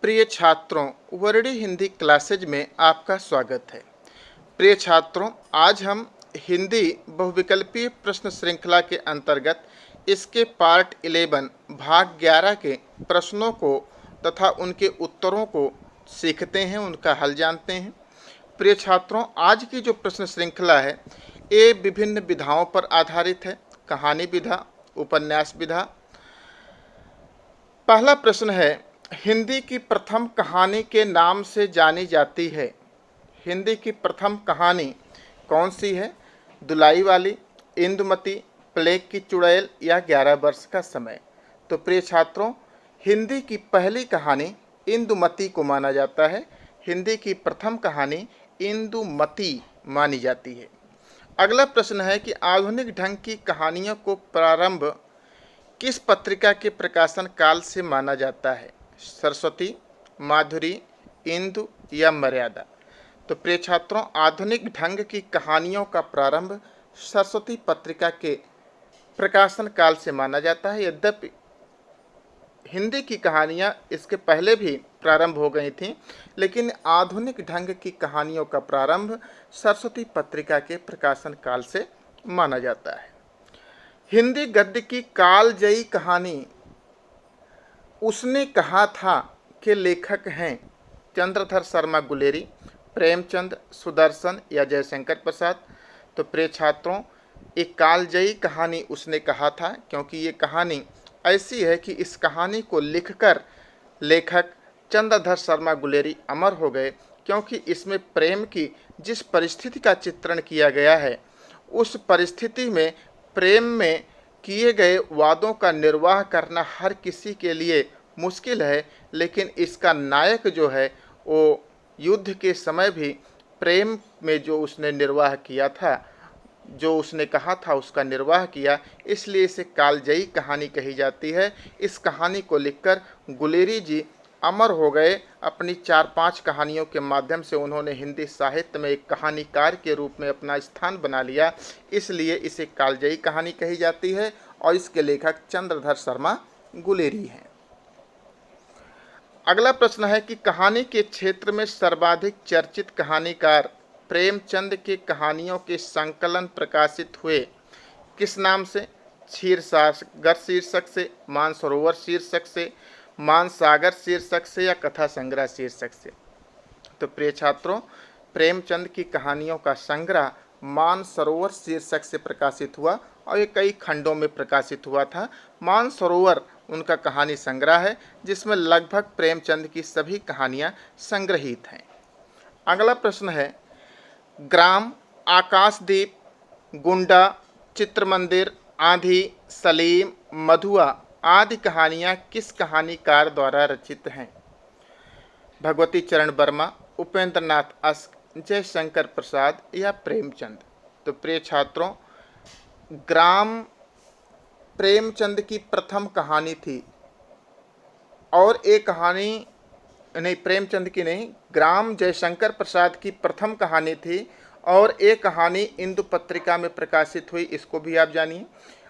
प्रिय छात्रों, Verde Hindi classes में आपका स्वागत है। प्रिय छात्रों, आज हम हिंदी बहुविकल्पीय प्रश्न श्रृंखला के अंतर्गत इसके पार्ट 11 भाग 11 के प्रश्नों को तथा उनके उत्तरों को सीखते हैं, उनका हल जानते हैं। प्रिय छात्रों, आज की जो प्रश्न श्रृंखला है ये विभिन्न विधाओं पर आधारित है। कहानी विधा, उपन्यास विधा। पहला प्रश्न है, हिंदी की प्रथम कहानी के नाम से जानी जाती है। हिंदी की प्रथम कहानी कौन सी है? दुलाई वाली, इंदुमती, प्लेग की चुड़ैल या 11 वर्ष का समय। तो प्रिय छात्रों, हिंदी की पहली कहानी इंदुमती को माना जाता है। हिंदी की प्रथम कहानी इंदुमती मानी जाती है। अगला प्रश्न है कि आधुनिक ढंग की कहानियों को प्रारंभ किस पत्रिका के प्रकाशन काल से माना जाता है? सरस्वती, माधुरी, इंदु या मर्यादा। तो प्रिय छात्रों, आधुनिक ढंग की कहानियों का प्रारंभ सरस्वती पत्रिका के प्रकाशन काल से माना जाता है। यद्यपि हिंदी की कहानियाँ इसके पहले भी प्रारंभ हो गई थीं, लेकिन आधुनिक ढंग की कहानियों का प्रारंभ सरस्वती पत्रिका के प्रकाशन काल से माना जाता है। हिंदी गद्य की कालजयी कहानी उसने कहा था के लेखक हैं चंद्रधर शर्मा गुलेरी, प्रेमचंद, सुदर्शन या जयशंकर प्रसाद। तो प्रिय छात्रों, एक कालजयी कहानी उसने कहा था क्योंकि ये कहानी ऐसी है कि इस कहानी को लिखकर लेखक चंद्रधर शर्मा गुलेरी अमर हो गए, क्योंकि इसमें प्रेम की जिस परिस्थिति का चित्रण किया गया है उस परिस्थिति में प्रेम में किए गए वादों का निर्वाह करना हर किसी के लिए मुश्किल है, लेकिन इसका नायक जो है वो युद्ध के समय भी प्रेम में जो उसने निर्वाह किया था, जो उसने कहा था उसका निर्वाह किया, इसलिए इसे कालजयी कहानी कही जाती है। इस कहानी को लिखकर गुलेरी जी अमर हो गए। अपनी 4-5 कहानियों के माध्यम से उन्होंने हिंदी साहित्य में एक कहानीकार के रूप में अपना स्थान बना लिया, इसलिए इसे कालजयी कहानी कही जाती है और इसके लेखक चंद्रधर शर्मा गुलेरी हैं। अगला प्रश्न है कि कहानी के क्षेत्र में सर्वाधिक चर्चित कहानीकार प्रेमचंद के कहानियों के संकलन प्रकाशित हुए किस नाम से? क्षीरसागर शीर्षक से, मानसरोवर शीर्षक से, मानसागर शीर्षक से या कथा संग्रह शीर्षक से। तो प्रिय छात्रों, प्रेमचंद की कहानियों का संग्रह मानसरोवर शीर्षक से प्रकाशित हुआ और ये कई खंडों में प्रकाशित हुआ था। मानसरोवर उनका कहानी संग्रह है जिसमें लगभग प्रेमचंद की सभी कहानियां संग्रहित हैं। अगला प्रश्न है, ग्राम, आकाशदीप, गुंडा, चित्रमंदिर, आंधी, सलीम, मधुआ आदि कहानियां किस कहानीकार द्वारा रचित हैं? भगवती चरण वर्मा, उपेंद्र नाथ अस्क, जयशंकर प्रसाद या प्रेमचंद। तो प्रिय छात्रों, ग्राम प्रेमचंद की प्रथम कहानी थी और एक कहानी नहीं, प्रेमचंद की नहीं, ग्राम जयशंकर प्रसाद की प्रथम कहानी थी और एक कहानी इंदु पत्रिका में प्रकाशित हुई, इसको भी आप जानिए।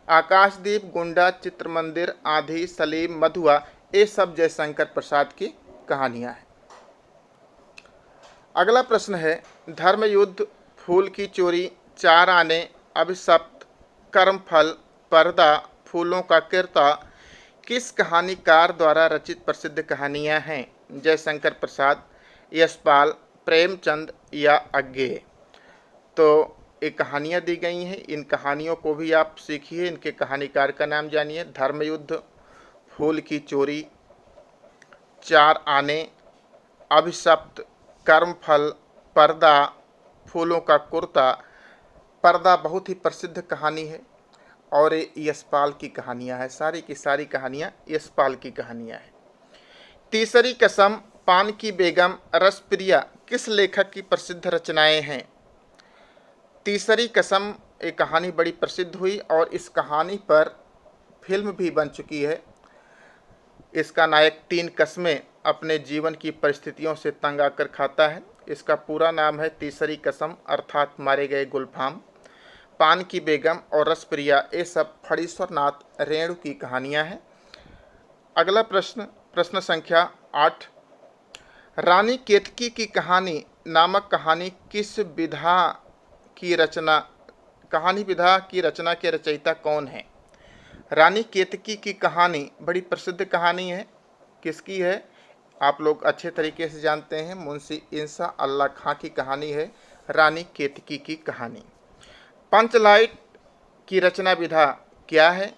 आकाशदीप, गुंडा, चित्रमंदिर, आंधी, सलीम, मधुआ ये सब जयशंकर प्रसाद की कहानियां हैं। अगला प्रश्न है, धर्मयुद्ध, फूल की चोरी, 4 आने, अभिशप्त, कर्मफल, पर्दा, फूलों का किरता किस कहानीकार द्वारा रचित प्रसिद्ध कहानियां हैं? जयशंकर प्रसाद, यशपाल, प्रेमचंद या अज्ञेय। तो ये कहानियाँ दी गई हैं, इन कहानियों को भी आप सीखिए, इनके कहानीकार का नाम जानिए। धर्मयुद्ध, फूल की चोरी, 4 आने, अभिशप्त, कर्मफल, पर्दा, फूलों का कुर्ता। पर्दा बहुत ही प्रसिद्ध कहानी है और ये यशपाल की कहानियाँ हैं, सारी की सारी कहानियाँ यशपाल की कहानियाँ हैं। तीसरी कसम, पान की बेगम, रसप्रिया किस लेखक की प्रसिद्ध रचनाएं हैं? तीसरी कसम एक कहानी बड़ी प्रसिद्ध हुई और इस कहानी पर फिल्म भी बन चुकी है। इसका नायक 3 कस्में अपने जीवन की परिस्थितियों से तंग आकर खाता है। इसका पूरा नाम है तीसरी कसम अर्थात मारे गए गुलफाम। पान की बेगम और रसप्रिया ये सब फणीश्वर नाथ रेणु की कहानियाँ हैं। अगला प्रश्न, प्रश्न संख्या 8, रानी केतकी की कहानी नामक कहानी किस विधा की रचना कहानी विधा की रचना के रचयिता कौन है? रानी केतकी की कहानी बड़ी प्रसिद्ध कहानी है। किसकी है? आप लोग अच्छे तरीके से जानते हैं, मुंशी इंसा अल्लाह खां की कहानी है रानी केतकी की कहानी। पंचलाइट की रचना विधा क्या है?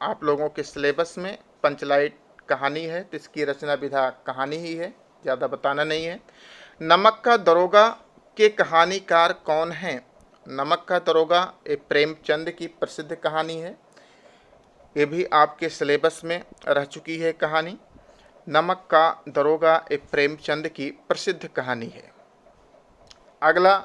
आप लोगों के सिलेबस में पंचलाइट कहानी है, तो इसकी रचना विधा कहानी ही है, ज़्यादा बताना नहीं है। नमक का दरोगा के कहानीकार कौन हैं? नमक का दरोगा ये प्रेमचंद की प्रसिद्ध कहानी है, ये भी आपके सिलेबस में रह चुकी है कहानी। नमक का दरोगा एक प्रेमचंद की प्रसिद्ध कहानी है। अगला,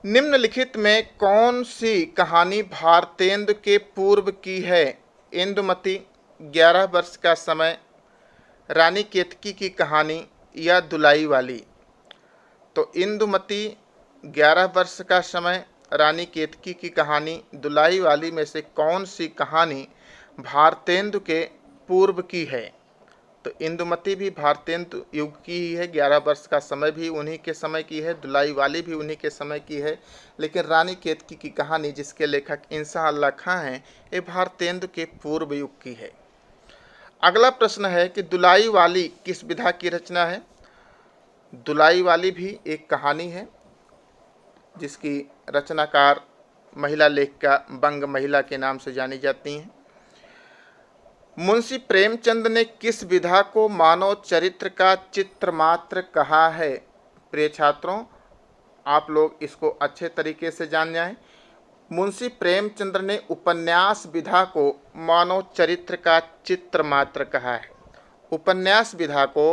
निम्नलिखित में कौन सी कहानी भारतेंदु के पूर्व की है? इंदुमती, 11 वर्ष का समय, रानी केतकी की कहानी या दुलाई वाली? तो इंदुमती, 11 वर्ष का समय, रानी केतकी की कहानी, दुलाई वाली में से कौन सी कहानी भारतेंदु के पूर्व की है? तो इंदुमती भी भारतेंदु युग की ही है, 11 वर्ष का समय भी उन्हीं के समय की है, दुलाई वाली भी उन्हीं के समय की है, लेकिन रानी केतकी की कहानी जिसके लेखक इंसा अल्लाह खां हैं, ये भारतेंदु के पूर्व युग की है। अगला प्रश्न है कि दुलाई वाली किस विधा की रचना है? दुलाई वाली भी एक कहानी है जिसकी रचनाकार महिला लेखिका बंग महिला के नाम से जानी जाती हैं। मुंशी प्रेमचंद ने किस विधा को मानव चरित्र का चित्र मात्र कहा है? प्रिय छात्रों, आप लोग इसको अच्छे तरीके से जान जाएं। मुंशी प्रेमचंद ने उपन्यास विधा को मानव चरित्र का चित्र मात्र कहा है। उपन्यास विधा को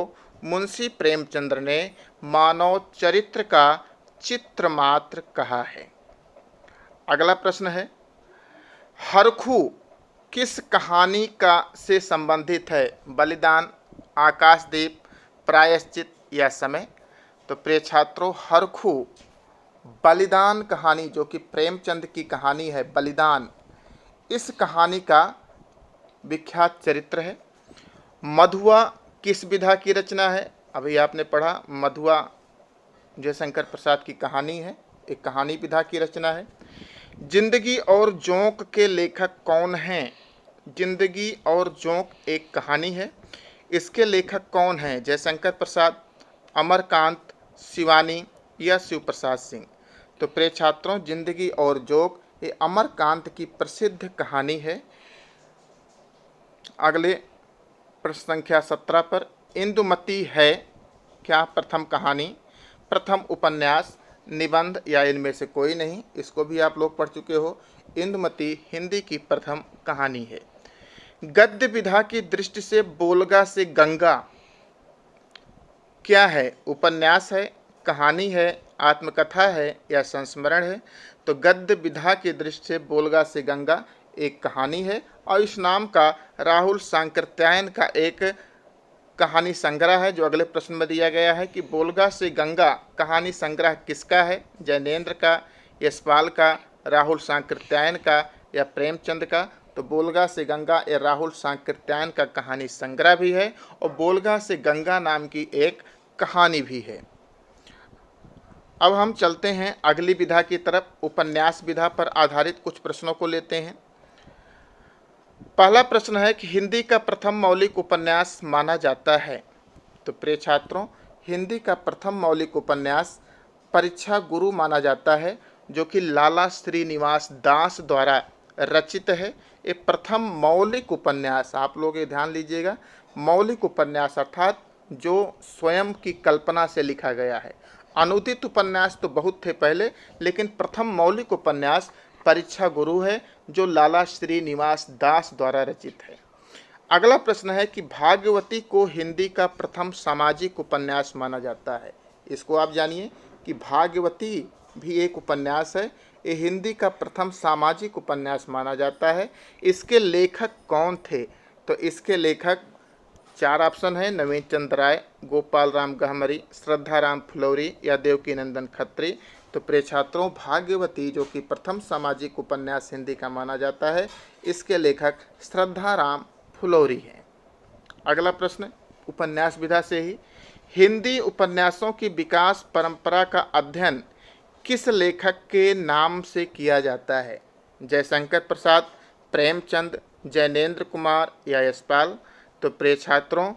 मुंशी प्रेमचंद ने मानव चरित्र का चित्र मात्र कहा है। अगला प्रश्न है, हरखू किस कहानी का से संबंधित है? बलिदान, आकाशदीप, प्रायश्चित या समय? तो प्रिय छात्रों, हरखू बलिदान कहानी, जो कि प्रेमचंद की कहानी है बलिदान, इस कहानी का विख्यात चरित्र है। मधुआ किस विधा की रचना है? अभी आपने पढ़ा, मधुआ जयशंकर प्रसाद की कहानी है, एक कहानी विधा की रचना है। जिंदगी और जोंक के लेखक कौन हैं? जिंदगी और जोंक एक कहानी है, इसके लेखक कौन हैं? जयशंकर प्रसाद, अमरकांत, शिवानी या शिव प्रसाद सिंह? तो प्रिय छात्रों, जिंदगी और जोंक ये अमरकांत की प्रसिद्ध कहानी है। अगले प्रश्न संख्या 17 पर, इंदुमती है क्या प्रथम कहानी, प्रथम उपन्यास, निबंध या इनमें से कोई नहीं? इसको भी आप लोग पढ़ चुके हो। इंदुमती हिंदी की प्रथम कहानी है। गद्य विधा की दृष्टि से बोलगा से गंगा क्या है? उपन्यास है, कहानी है, आत्मकथा है या संस्मरण है? तो गद्य विधा की दृष्टि से बोलगा से गंगा एक कहानी है, और इस नाम का राहुल सांकृत्यायन का एक कहानी संग्रह है, जो अगले प्रश्न में दिया गया है कि बोलगा से गंगा कहानी संग्रह किसका है? जैनेन्द्र का, यशपाल का, राहुल सांकृत्यायन का या प्रेमचंद का? तो बोलगा से गंगा ये राहुल सांकृत्यायन का कहानी संग्रह भी है, और बोलगा से गंगा नाम की एक कहानी भी है। अब हम चलते हैं अगली विधा की तरफ, उपन्यास विधा पर आधारित कुछ प्रश्नों को लेते हैं। पहला प्रश्न है कि हिंदी का प्रथम मौलिक उपन्यास माना जाता है? तो प्रिय छात्रों, हिंदी का प्रथम मौलिक उपन्यास परीक्षा गुरु माना जाता है, जो कि लाला श्रीनिवास दास द्वारा रचित है। ये प्रथम मौलिक उपन्यास, आप लोग ये ध्यान लीजिएगा, मौलिक उपन्यास अर्थात जो स्वयं की कल्पना से लिखा गया है। अनुदित उपन्यास तो बहुत थे पहले, लेकिन प्रथम मौलिक उपन्यास परीक्षा गुरु है, जो लाला श्रीनिवास दास द्वारा रचित है। अगला प्रश्न है कि भाग्यवती को हिंदी का प्रथम सामाजिक उपन्यास माना जाता है। इसको आप जानिए कि भाग्यवती भी एक उपन्यास है, ये हिंदी का प्रथम सामाजिक उपन्यास माना जाता है। इसके लेखक कौन थे? तो इसके लेखक 4 ऑप्शन है, नवीन चंद्र राय, गोपाल राम गहमरी, श्रद्धा राम फुलौरी या देवकी नंदन खत्री। तो प्रिय छात्रों, भाग्यवती जो कि प्रथम सामाजिक उपन्यास हिंदी का माना जाता है, इसके लेखक श्रद्धा राम फुलौरी हैं। अगला प्रश्न उपन्यास विधा से ही, हिंदी उपन्यासों की विकास परंपरा का अध्ययन किस लेखक के नाम से किया जाता है? जयशंकर प्रसाद, प्रेमचंद, जैनेन्द्र कुमार या यशपाल? तो प्रिय छात्रों,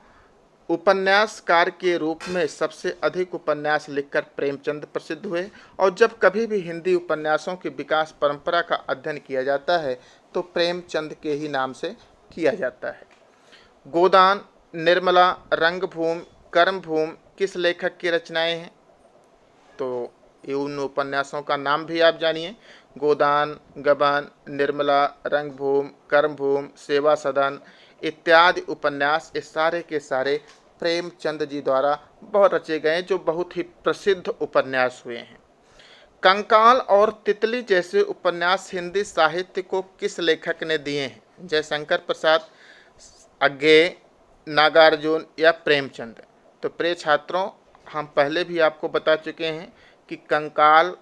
उपन्यासकार के रूप में सबसे अधिक उपन्यास लिखकर प्रेमचंद प्रसिद्ध हुए, और जब कभी भी हिंदी उपन्यासों की विकास परंपरा का अध्ययन किया जाता है तो प्रेमचंद के ही नाम से किया जाता है। गोदान, निर्मला, रंगभूमि, कर्मभूमि किस लेखक की रचनाएं हैं? तो ये उन उपन्यासों का नाम भी आप जानिए। गोदान, गबन, निर्मला, रंगभूमि, कर्मभूमि, सेवा सदन इत्यादि उपन्यास ये सारे के सारे प्रेमचंद जी द्वारा बहुत रचे गए, जो बहुत ही प्रसिद्ध उपन्यास हुए हैं। कंकाल और तितली जैसे उपन्यास हिंदी साहित्य को किस लेखक ने दिए हैं? जयशंकर प्रसाद, अज्ञेय, नागार्जुन या प्रेमचंद? तो प्रिय छात्रों, हम पहले भी आपको बता चुके हैं कि कंकाल,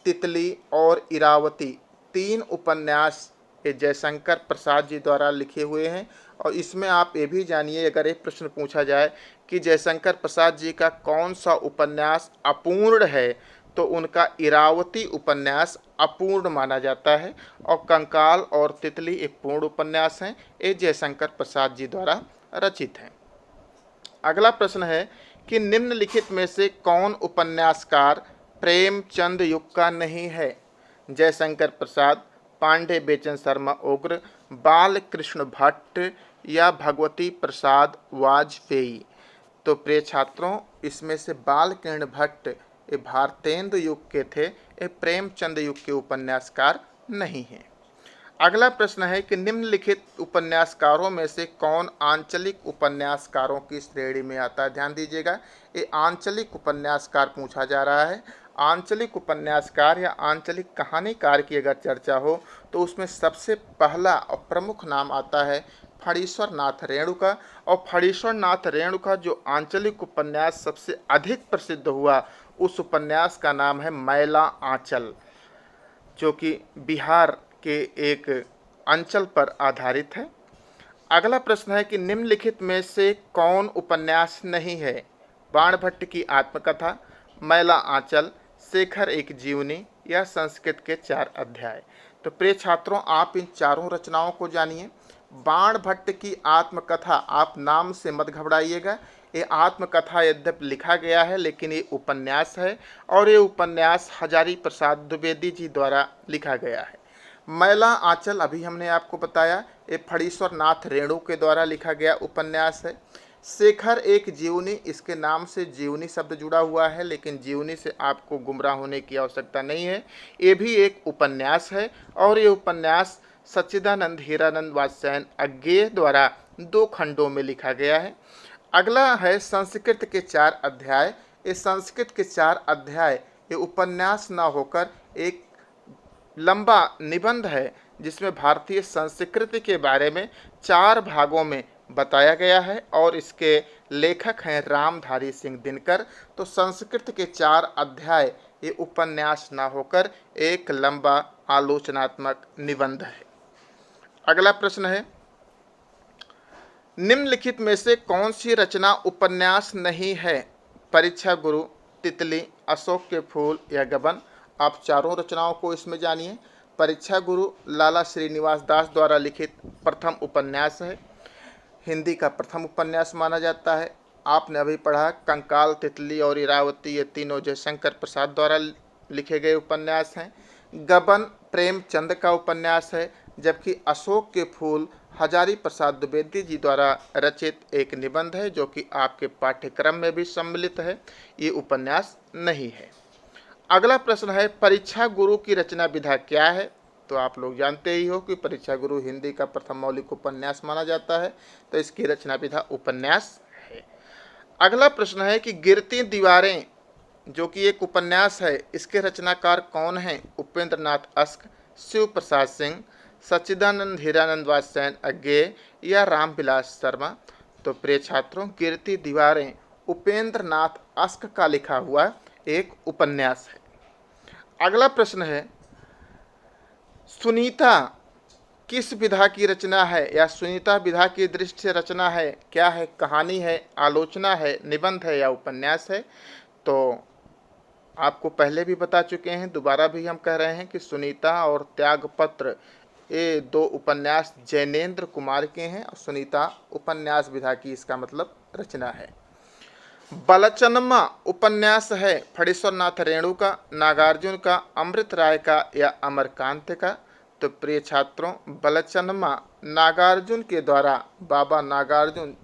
तितली और इरावती तीन उपन्यास ये जयशंकर प्रसाद जी द्वारा लिखे हुए हैं। और इसमें आप ये भी जानिए, अगर एक प्रश्न पूछा जाए कि जयशंकर प्रसाद जी का कौन सा उपन्यास अपूर्ण है, तो उनका इरावती उपन्यास अपूर्ण माना जाता है, और कंकाल और तितली एक पूर्ण उपन्यास हैं, ये जयशंकर प्रसाद जी द्वारा रचित हैं। अगला प्रश्न है कि निम्नलिखित में से कौन उपन्यासकार प्रेमचंद युग का नहीं है? जयशंकर प्रसाद, पांडे बेचन शर्मा उग्र, बाल कृष्ण भट्ट या भगवती प्रसाद वाजपेयी? तो प्रिय छात्रों, इसमें से बाल कृष्ण भट्ट ये भारतेंदु युग के थे, ये प्रेमचंद युग के उपन्यासकार नहीं हैं। अगला प्रश्न है कि निम्नलिखित उपन्यासकारों में से कौन आंचलिक उपन्यासकारों की श्रेणी में आता है? ध्यान दीजिएगा, ये आंचलिक उपन्यासकार पूछा जा रहा है। आंचलिक उपन्यासकार या आंचलिक कहानीकार की अगर चर्चा हो तो उसमें सबसे पहला और प्रमुख नाम आता है फणीश्वर नाथ रेणुका। और फणीश्वर नाथ रेणुका जो आंचलिक उपन्यास सबसे अधिक प्रसिद्ध हुआ, उस उपन्यास का नाम है मैला आंचल, जो कि बिहार के एक अंचल पर आधारित है। अगला प्रश्न है कि निम्नलिखित में से कौन उपन्यास नहीं है? बाणभट्ट की आत्मकथा, मैला आंचल, शेखर एक जीवनी या संस्कृत के 4 अध्याय? तो प्रिय छात्रों, आप इन चारों रचनाओं को जानिए। बाणभट्ट की आत्मकथा, आप नाम से मत घबराइएगा, ये आत्मकथा यद्यपि लिखा गया है लेकिन ये उपन्यास है, और ये उपन्यास हजारी प्रसाद द्विवेदी जी द्वारा लिखा गया है। मैला आंचल अभी हमने आपको बताया, ये फणीश्वर नाथ रेणु के द्वारा लिखा गया उपन्यास है। शेखर एक जीवनी, इसके नाम से जीवनी शब्द जुड़ा हुआ है, लेकिन जीवनी से आपको गुमराह होने की आवश्यकता नहीं है, ये भी एक उपन्यास है, और ये उपन्यास सच्चिदानंद हीरानंद वात्स्यायन अज्ञेय द्वारा 2 खंडों में लिखा गया है। अगला है संस्कृत के 4 अध्याय। ये संस्कृत के 4 अध्याय ये उपन्यास न होकर एक लंबा निबंध है, जिसमें भारतीय संस्कृति के बारे में 4 भागों में बताया गया है, और इसके लेखक हैं रामधारी सिंह दिनकर। तो संस्कृत के 4 अध्याय ये उपन्यास ना होकर एक लंबा आलोचनात्मक निबंध है। अगला प्रश्न है, निम्नलिखित में से कौन सी रचना उपन्यास नहीं है? परीक्षा गुरु, तितली, अशोक के फूल या गबन? आप चारों रचनाओं को इसमें जानिए। परीक्षा गुरु लाला श्रीनिवास दास द्वारा लिखित प्रथम उपन्यास है, हिंदी का प्रथम उपन्यास माना जाता है। आपने अभी पढ़ा कंकाल, तितली और इरावती, ये तीनों जयशंकर प्रसाद द्वारा लिखे गए उपन्यास हैं। गबन प्रेमचंद का उपन्यास है, जबकि अशोक के फूल हजारी प्रसाद द्विवेदी जी द्वारा रचित एक निबंध है, जो कि आपके पाठ्यक्रम में भी सम्मिलित है, ये उपन्यास नहीं है। अगला प्रश्न है, परीक्षा गुरु की रचना विधा क्या है? तो आप लोग जानते ही हो कि परीक्षा गुरु हिंदी का प्रथम मौलिक उपन्यास माना जाता है, तो इसकी रचना विधा उपन्यास है। अगला प्रश्न है कि गिरती दीवारें जो कि एक उपन्यास है, इसके रचनाकार कौन हैं? उपेंद्र नाथ अस्क, शिव प्रसाद सिंह, सच्चिदानंद हीरानंद वात्स्यायन अज्ञेय या रामविलास शर्मा? तो प्रिय छात्रों, गिरती दीवारें उपेंद्र नाथ अस्क का लिखा हुआ एक उपन्यास है। अगला प्रश्न है, सुनीता किस विधा की रचना है या सुनीता विधा की दृष्टि से रचना है? क्या है? कहानी है, आलोचना है, निबंध है या उपन्यास है? तो आपको पहले भी बता चुके हैं, दोबारा भी हम कह रहे हैं कि सुनीता और त्यागपत्र ये दो उपन्यास जैनेन्द्र कुमार के हैं और सुनीता उपन्यास विधा की इसका मतलब रचना है। बलचनमा उपन्यास है फणीश्वर नाथ रेणु का, नागार्जुन का, अमृत राय का या अमरकांत का? तो प्रिय छात्रों, बलचनमा नागार्जुन के द्वारा, बाबा नागार्जुन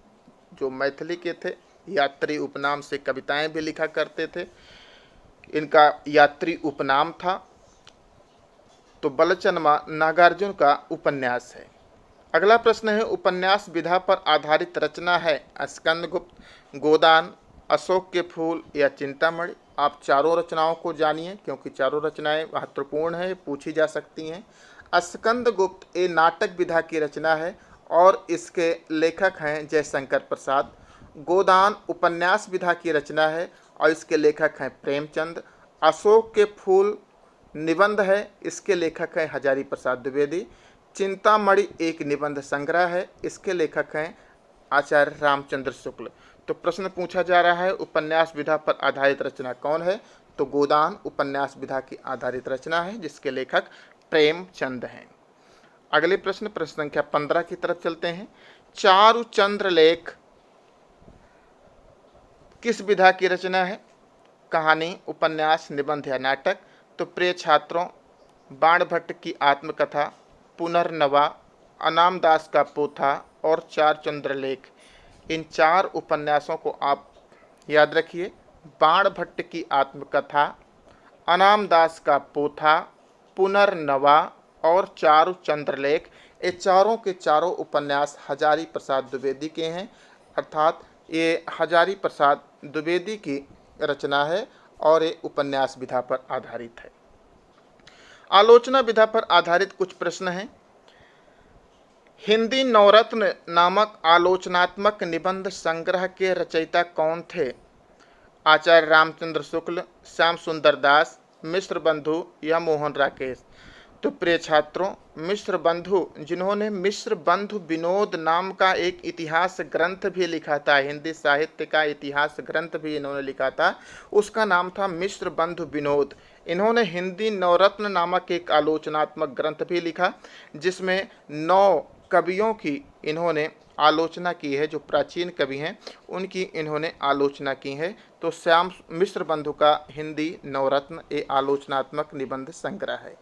जो मैथिली के थे, यात्री उपनाम से कविताएं भी लिखा करते थे, इनका यात्री उपनाम था। तो बलचनमा नागार्जुन का उपन्यास है। अगला प्रश्न है, उपन्यास विधा पर आधारित रचना है स्कंदगुप्त, गोदान, अशोक के फूल या चिंतामणि? आप चारों रचनाओं को जानिए क्योंकि चारों रचनाएं महत्वपूर्ण हैं, पूछी जा सकती हैं। स्कंदगुप्त ये नाटक विधा की रचना है और इसके लेखक हैं जयशंकर प्रसाद। गोदान उपन्यास विधा की रचना है और इसके लेखक हैं प्रेमचंद। अशोक के फूल निबंध है, इसके लेखक हैं हजारी प्रसाद द्विवेदी। चिंतामणि एक निबंध संग्रह है, इसके लेखक हैं आचार्य रामचंद्र शुक्ल। तो प्रश्न पूछा जा रहा है, उपन्यास विधा पर आधारित रचना कौन है? तो गोदान उपन्यास विधा की आधारित रचना है जिसके लेखक प्रेमचंद हैं। अगले प्रश्न संख्या 15 की तरफ चलते हैं। चारुचंद्र लेख किस विधा की रचना है? कहानी, उपन्यास, निबंध या नाटक? तो प्रिय छात्रों, बाणभट्ट की आत्मकथा, पुनर्नवा, अनामदास का पोथा और चारुचंद्र लेख, इन चार उपन्यासों को आप याद रखिए। बाणभट्ट की आत्मकथा, अनामदास का पोथा, पुनर्नवा और चारुचंद्र लेख, ये चारों के चारों उपन्यास हजारी प्रसाद द्विवेदी के हैं, अर्थात ये हजारी प्रसाद द्विवेदी की रचना है और ये उपन्यास विधा पर आधारित है। आलोचना विधा पर आधारित कुछ प्रश्न हैं। हिंदी नवरत्न नामक आलोचनात्मक निबंध संग्रह के रचयिता कौन थे? आचार्य रामचंद्र शुक्ल, श्याम सुंदर दास, मिश्र बंधु या मोहन राकेश? तो प्रिय छात्रों, मिश्र बंधु, जिन्होंने मिश्र बंधु विनोद नाम का एक इतिहास ग्रंथ भी लिखा था, हिंदी साहित्य का इतिहास ग्रंथ भी इन्होंने लिखा था, उसका नाम था मिश्र बंधु विनोद। इन्होंने हिंदी नवरत्न नामक एक आलोचनात्मक ग्रंथ भी लिखा जिसमें 9 कवियों की इन्होंने आलोचना की है, जो प्राचीन कवि हैं उनकी इन्होंने आलोचना की है। तो श्याम मिश्र बंधु का हिंदी नवरत्न ये आलोचनात्मक निबंध संग्रह है।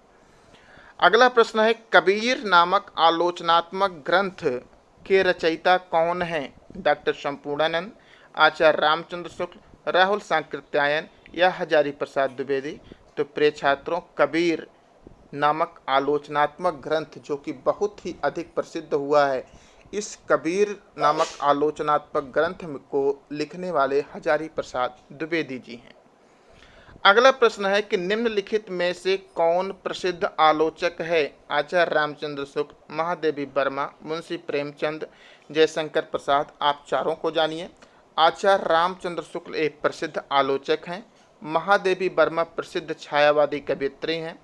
अगला प्रश्न है, कबीर नामक आलोचनात्मक ग्रंथ के रचयिता कौन हैं? डॉक्टर संपूर्णानंद, आचार्य रामचंद्र शुक्ल, राहुल सांकृत्यायन या हजारी प्रसाद द्विवेदी? तो प्रिय छात्रों, कबीर नामक आलोचनात्मक ग्रंथ जो कि बहुत ही अधिक प्रसिद्ध हुआ है, इस कबीर नामक आलोचनात्मक ग्रंथ को लिखने वाले हजारी प्रसाद द्विवेदी जी हैं। अगला प्रश्न है कि निम्नलिखित में से कौन प्रसिद्ध आलोचक है? आचार्य रामचंद्र शुक्ल, महादेवी वर्मा, मुंशी प्रेमचंद, जयशंकर प्रसाद? आप चारों को जानिए। आचार्य रामचंद्र शुक्ल एक प्रसिद्ध आलोचक हैं, महादेवी वर्मा प्रसिद्ध छायावादी कवियत्री हैं,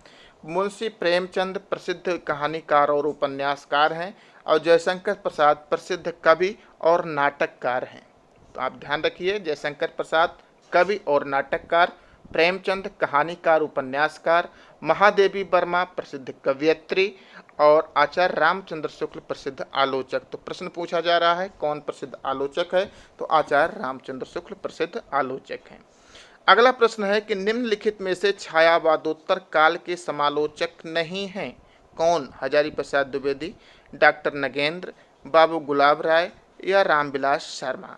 मुंशी प्रेमचंद प्रसिद्ध कहानीकार और उपन्यासकार हैं और जयशंकर प्रसाद प्रसिद्ध कवि और नाटककार हैं। तो आप ध्यान रखिए, जयशंकर प्रसाद कवि और नाटककार, प्रेमचंद कहानीकार उपन्यासकार, महादेवी वर्मा प्रसिद्ध कवियत्री और आचार्य रामचंद्र शुक्ल प्रसिद्ध आलोचक। तो प्रश्न पूछा जा रहा है कौन प्रसिद्ध आलोचक है? तो आचार्य रामचंद्र शुक्ल प्रसिद्ध आलोचक हैं। अगला प्रश्न है कि निम्नलिखित में से छायावादोत्तर काल के समालोचक नहीं हैं कौन? हजारी प्रसाद द्विवेदी, डॉक्टर नगेंद्र, बाबू गुलाब राय या रामविलास शर्मा?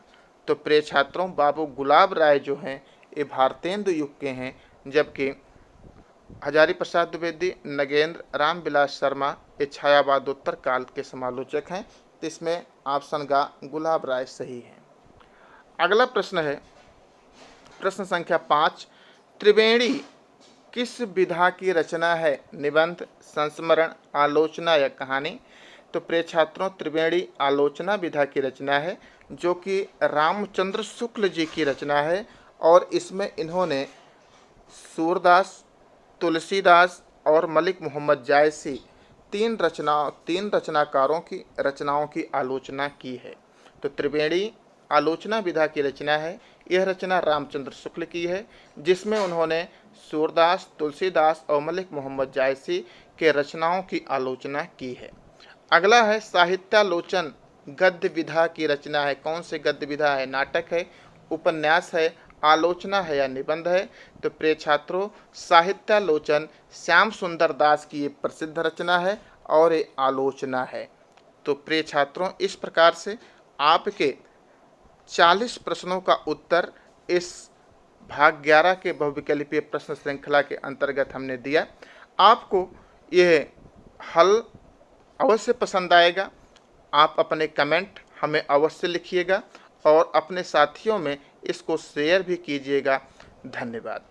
तो प्रिय छात्रों, बाबू गुलाब राय जो हैं ये भारतेंदु युग के हैं, जबकि हजारी प्रसाद द्विवेदी, नगेंद्र, रामविलास शर्मा ये छायावादोत्तर काल के समालोचक हैं। तो इसमें ऑप्शन का गुलाब राय सही है। अगला प्रश्न है प्रश्न संख्या 5, त्रिवेणी किस विधा की रचना है? निबंध, संस्मरण, आलोचना या कहानी? तो प्रिय छात्रों, त्रिवेणी आलोचना विधा की रचना है जो कि रामचंद्र शुक्ल जी की रचना है और इसमें इन्होंने सूरदास, तुलसीदास और मलिक मोहम्मद जायसी तीन रचनाकारों की रचनाओं की आलोचना की है। तो त्रिवेणी आलोचना विधा की रचना है। यह रचना रामचंद्र शुक्ल की है, जिसमें उन्होंने सूरदास, तुलसीदास और मलिक मोहम्मद जायसी के रचनाओं की आलोचना की है। अगला है साहित्यालोचन गद्य विधा की रचना है। कौन से गद्य विधा है? नाटक है, उपन्यास है, आलोचना है या निबंध है? तो प्रिय छात्रों, साहित्यालोचन श्याम सुंदर दास की ये प्रसिद्ध रचना है और ये आलोचना है। तो प्रिय छात्रों, इस प्रकार से आपके 40 प्रश्नों का उत्तर इस भाग 11 के बहुविकल्पीय प्रश्न श्रृंखला के अंतर्गत हमने दिया। आपको यह हल अवश्य पसंद आएगा। आप अपने कमेंट हमें अवश्य लिखिएगा और अपने साथियों में इसको शेयर भी कीजिएगा। धन्यवाद।